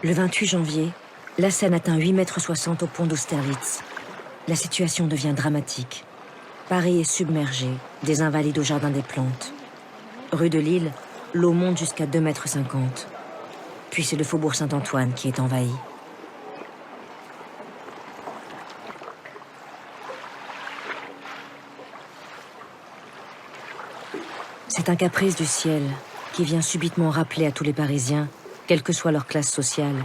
Le 28 janvier, la Seine atteint 8,60 m au pont d'Austerlitz. La situation devient dramatique. Paris est submergé, des Invalides au Jardin des Plantes. Rue de Lille, l'eau monte jusqu'à 2,50 m. Puis c'est le faubourg Saint-Antoine qui est envahi. C'est un caprice du ciel qui vient subitement rappeler à tous les Parisiens, quelle que soit leur classe sociale,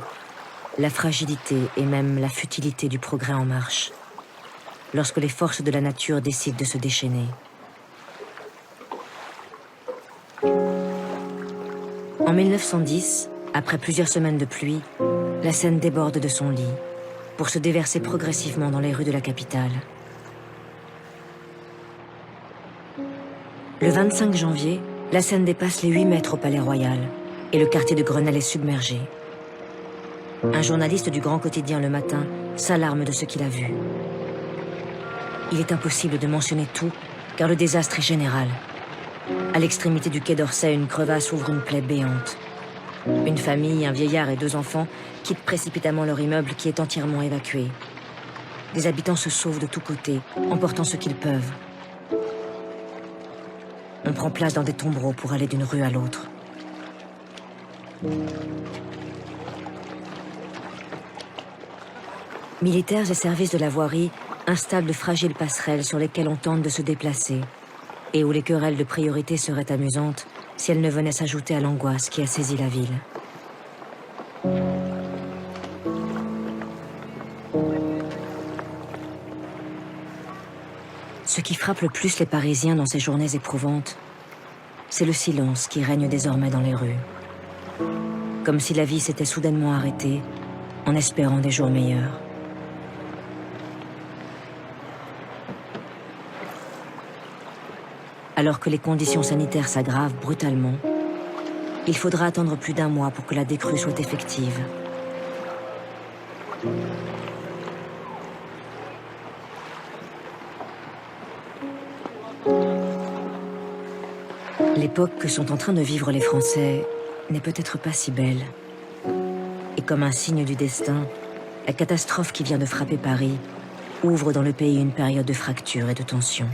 la fragilité et même la futilité du progrès en marche, lorsque les forces de la nature décident de se déchaîner. En 1910, après plusieurs semaines de pluie, la Seine déborde de son lit pour se déverser progressivement dans les rues de la capitale. Le 25 janvier, la Seine dépasse les 8 mètres au Palais Royal et le quartier de Grenelle est submergé. Un journaliste du grand quotidien Le Matin s'alarme de ce qu'il a vu. Il est impossible de mentionner tout, car le désastre est général. À l'extrémité du quai d'Orsay, une crevasse ouvre une plaie béante. Une famille, un vieillard et 2 enfants quittent précipitamment leur immeuble qui est entièrement évacué. Des habitants se sauvent de tous côtés, emportant ce qu'ils peuvent. On prend place dans des tombereaux pour aller d'une rue à l'autre. Militaires et services de la voirie installent de fragiles passerelles sur lesquelles on tente de se déplacer et où les querelles de priorité seraient amusantes si elles ne venaient s'ajouter à l'angoisse qui a saisi la ville. Ce qui frappe le plus les Parisiens dans ces journées éprouvantes, c'est le silence qui règne désormais dans les rues. Comme si la vie s'était soudainement arrêtée, en espérant des jours meilleurs. Alors que les conditions sanitaires s'aggravent brutalement, il faudra attendre plus d'1 mois pour que la décrue soit effective. L'époque que sont en train de vivre les Français n'est peut-être pas si belle. Et comme un signe du destin, la catastrophe qui vient de frapper Paris ouvre dans le pays une période de fracture et de tension.